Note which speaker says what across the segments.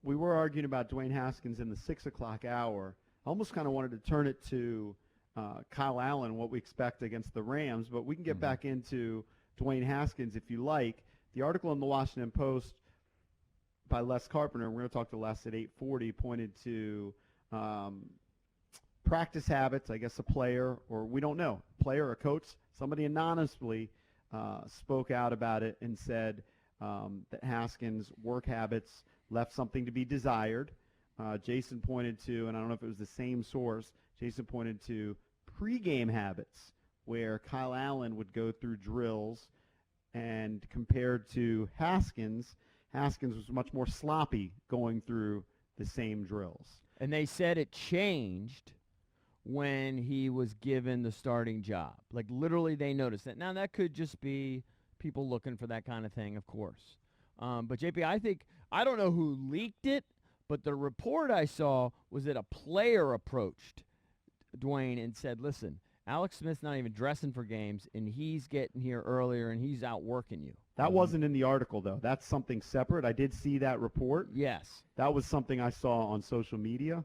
Speaker 1: We were arguing about Dwayne Haskins in the 6 o'clock hour. I almost kind of wanted to turn it to Kyle Allen, what we expect against the Rams, but we can get back into Dwayne Haskins if you like. The article in the Washington Post by Les Carpenter, we're going to talk to Les at 8:40, pointed to practice habits, I guess a player, or we don't know, player or coach, somebody anonymously spoke out about it and said that Haskins' work habits left something to be desired. Jason pointed to, and I don't know if it was the same source, Jason pointed to pregame habits where Kyle Allen would go through drills, and compared to Haskins was much more sloppy going through the same drills.
Speaker 2: And they said it changed when he was given the starting job. Like, literally, they noticed that. Now, that could just be people looking for that kind of thing, of course. But, JP, I don't know who leaked it, but the report I saw was that a player approached Dwayne and said, listen, Alex Smith's not even dressing for games, and he's getting here earlier, and he's out working you.
Speaker 1: That wasn't in the article, though. That's something separate. I did see that report.
Speaker 2: Yes.
Speaker 1: That was something I saw on social media.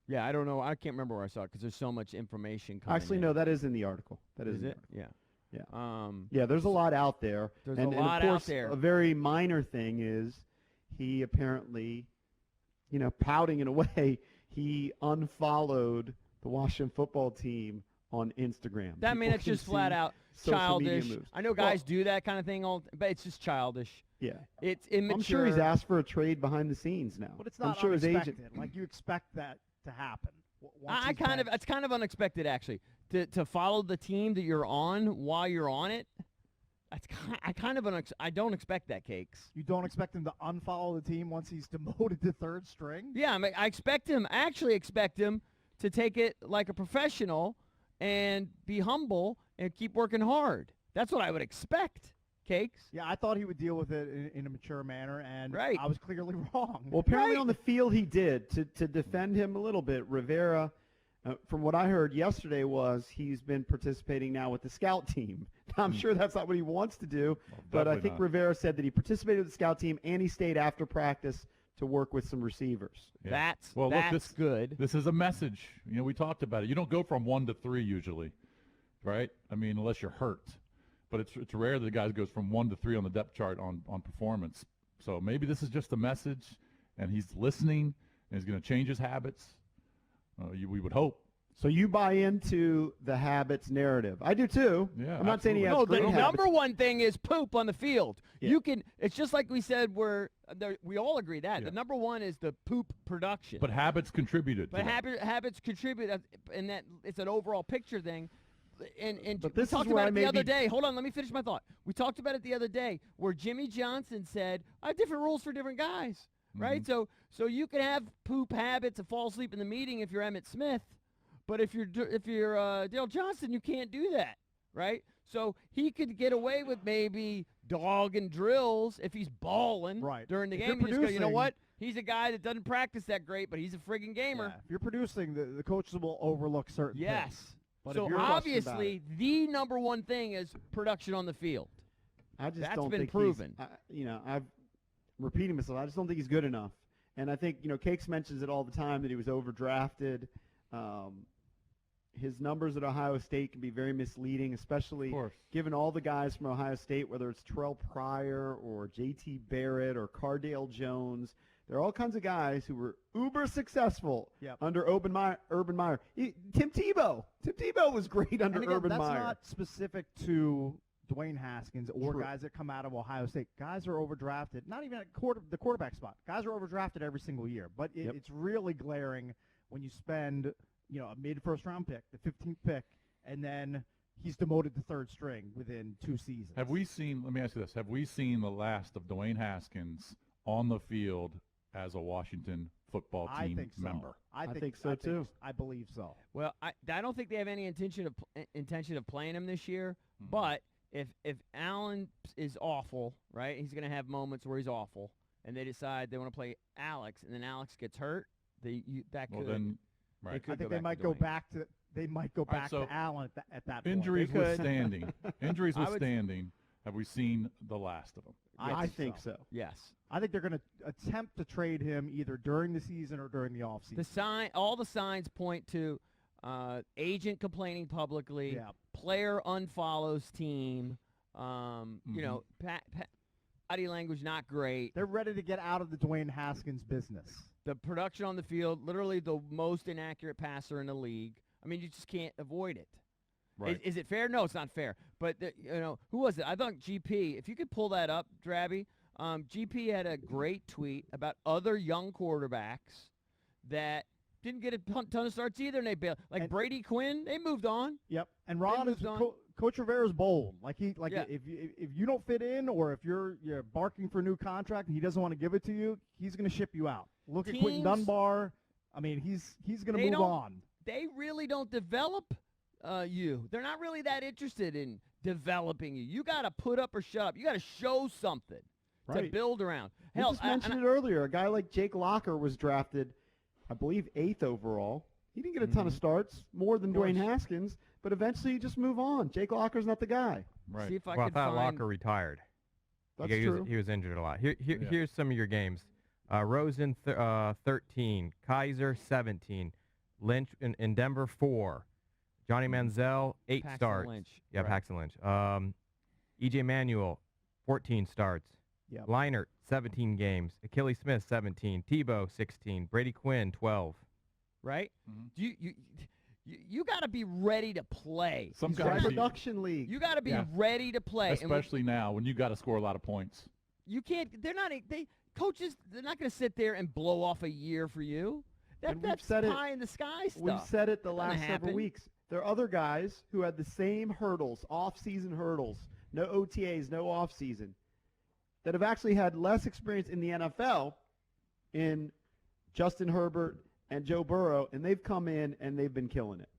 Speaker 2: Yeah, I don't know. I can't remember where I saw it because there's so much information coming
Speaker 1: Actually,
Speaker 2: in.
Speaker 1: no, that is in the article. That is
Speaker 2: Is
Speaker 1: in
Speaker 2: it?
Speaker 1: the article.
Speaker 2: Yeah.
Speaker 1: Yeah. Yeah, there's a lot out there.
Speaker 2: There's
Speaker 1: and
Speaker 2: a lot
Speaker 1: of course,
Speaker 2: out there.
Speaker 1: A very minor thing is he apparently, pouting in a way, he unfollowed the Washington football team on Instagram.
Speaker 2: That it's just flat out childish. I know guys do that kind of thing, but it's just childish.
Speaker 1: Yeah.
Speaker 2: It's immature.
Speaker 1: I'm sure he's asked for a trade behind the scenes now.
Speaker 3: But it's not
Speaker 1: I'm sure
Speaker 3: unexpected.
Speaker 1: his agent.
Speaker 3: Like, you expect that to happen.
Speaker 2: It's kind of unexpected, actually, to follow the team that you're on while you're on it. I don't expect that, Cakes.
Speaker 3: You don't expect him to unfollow the team once he's demoted to third string?
Speaker 2: Yeah, I expect him. I actually expect him to take it like a professional and be humble and keep working hard. That's what I would expect, Cakes.
Speaker 3: Yeah, I thought he would deal with it in a mature manner, and
Speaker 2: Right.
Speaker 3: I was clearly wrong.
Speaker 1: Well, apparently on the field he did. To defend him a little bit, Rivera, from what I heard yesterday, was he's been participating now with the scout team. Now, I'm sure that's not what he wants to do, but I think Rivera said that he participated with the scout team and he stayed after practice to work with some receivers.
Speaker 2: Yeah.
Speaker 4: Well,
Speaker 2: that's good.
Speaker 4: This is a message. We talked about it. You don't go from 1 to 3 usually, right? I mean, unless you're hurt. But it's rare that the guy goes from 1 to 3 on the depth chart on performance. So maybe this is just a message, and he's listening, and he's going to change his habits. We would hope.
Speaker 1: So you buy into the habits narrative. I do too.
Speaker 4: Yeah,
Speaker 1: I'm not saying he has
Speaker 2: No,
Speaker 1: great
Speaker 2: the
Speaker 1: habits.
Speaker 2: number one thing is poop on the field.
Speaker 1: Yeah.
Speaker 2: It's just like we said, we all agree that.
Speaker 4: Yeah.
Speaker 2: The number one is the poop production.
Speaker 4: But habits contributed.
Speaker 2: But habits contribute, and that it's an overall picture thing. And
Speaker 1: But
Speaker 2: we
Speaker 1: this is
Speaker 2: talked
Speaker 1: where
Speaker 2: about
Speaker 1: I
Speaker 2: it the other
Speaker 1: maybe-
Speaker 2: day. Hold on, let me finish my thought. We talked about it the other day where Jimmy Johnson said, I have different rules for different guys, right? So you can have poop habits and fall asleep in the meeting if you're Emmitt Smith, but if you're Dale Johnson, you can't do that, right? So he could get away with maybe dogging drills if he's balling during the
Speaker 3: If
Speaker 2: game.
Speaker 3: you're
Speaker 2: You just go, you know
Speaker 3: producing-
Speaker 2: what? He's a guy that doesn't practice that great, but he's a friggin' gamer.
Speaker 3: Yeah, if you're producing, the coaches will overlook certain things.
Speaker 2: Yes.
Speaker 3: But
Speaker 2: So
Speaker 3: if you're
Speaker 2: obviously, the number one thing is production on the field.
Speaker 1: I just
Speaker 2: That's
Speaker 1: don't
Speaker 2: been
Speaker 1: think
Speaker 2: proven.
Speaker 1: I'm repeating myself. I just don't think he's good enough. And I think, Cakes mentions it all the time that he was overdrafted. His numbers at Ohio State can be very misleading, especially given all the guys from Ohio State, whether it's Terrell Pryor or J.T. Barrett or Cardale Jones. There are all kinds of guys who were uber successful under Urban Meyer. Tim Tebow was great under Urban
Speaker 3: that's
Speaker 1: Meyer.
Speaker 3: That's not specific to Dwayne Haskins or
Speaker 1: True.
Speaker 3: guys that come out of Ohio State. Guys are overdrafted, not even at the quarterback spot. Guys are overdrafted every single year. But it's really glaring when you spend a mid-first round pick, the 15th pick, and then he's demoted to third string within 2 seasons.
Speaker 4: Let me ask you this. Have we seen the last of Dwayne Haskins on the field as a Washington football team member?
Speaker 3: I think
Speaker 1: so too.
Speaker 3: I believe so.
Speaker 2: Well, I don't think they have any intention of playing him this year. But if Allen is awful, right, he's going to have moments where he's awful, and they decide they want to play Alex, and then Alex gets hurt.
Speaker 4: Right.
Speaker 3: I think they might go back to Allen at that point.
Speaker 4: Injuries withstanding, have we seen the last of him?
Speaker 1: I think so.
Speaker 2: Yes.
Speaker 3: I think they're going to attempt to trade him either during the season or during the offseason.
Speaker 2: All the signs point to agent complaining publicly,
Speaker 3: Yeah.
Speaker 2: player unfollows team. You know, body language not great.
Speaker 3: They're ready to get out of the Dwayne Haskins business.
Speaker 2: The production on the field, literally the most inaccurate passer in the league. I mean, you just can't avoid it.
Speaker 4: Right.
Speaker 2: Is it fair? No, it's not fair. But, who was it? I thought GP, if you could pull that up, Drabby, GP had a great tweet about other young quarterbacks that didn't get a ton of starts either, and they bailed. Like Brady Quinn, they moved on.
Speaker 3: Yep. And Ron is
Speaker 2: moved on.
Speaker 3: Coach Rivera's bold.
Speaker 2: Yeah.
Speaker 3: If you don't fit in, or if you're barking for a new contract and he doesn't want to give it to you, he's going to ship you out. Look at Quentin Dunbar. I mean, he's going to move on.
Speaker 2: They really don't develop you. They're not really that interested in developing you. You got to put up or shut up. You got to show something to build around.
Speaker 1: We just mentioned it earlier. A guy like Jake Locker was drafted, I believe, 8th overall. He didn't get a ton of starts, more than Dwayne Haskins, but eventually you just move on. Jake Locker's not the guy.
Speaker 4: Right.
Speaker 2: See if I
Speaker 5: Well, I
Speaker 2: could
Speaker 5: thought
Speaker 2: find.
Speaker 5: Locker retired.
Speaker 1: That's
Speaker 5: He
Speaker 1: true.
Speaker 5: was injured a lot. Here's some of your games. Rosen 13, Kaiser 17, Lynch in Denver 4, Johnny Manziel 8
Speaker 2: Paxton
Speaker 5: starts.
Speaker 2: Lynch.
Speaker 5: Yeah,
Speaker 2: Right.
Speaker 5: Paxton Lynch. E.J. Manuel 14 starts.
Speaker 3: Yep.
Speaker 5: Leinart 17 games. Achilles Smith 17, Tebow 16, Brady Quinn 12.
Speaker 2: Right?
Speaker 4: Mhm.
Speaker 2: You got to be ready to play.
Speaker 4: Some
Speaker 1: He's a
Speaker 4: guys,
Speaker 1: production league.
Speaker 2: You got to be
Speaker 4: Yeah.
Speaker 2: ready to play. And
Speaker 4: especially now when you got to score a lot of points.
Speaker 2: you can't. They're not. Coaches. They're not going to sit there and blow off a year for you.
Speaker 1: And we've
Speaker 2: That's
Speaker 1: said it-
Speaker 2: pie in the sky stuff.
Speaker 1: We've said it the
Speaker 2: That
Speaker 1: last
Speaker 2: doesn't
Speaker 1: several
Speaker 2: happen.
Speaker 1: weeks. There are other guys who had the same hurdles, off-season hurdles, no OTAs, no off-season, that have actually had less experience in the NFL in Justin Herbert and Joe Burrow, and they've come in and they've been killing it.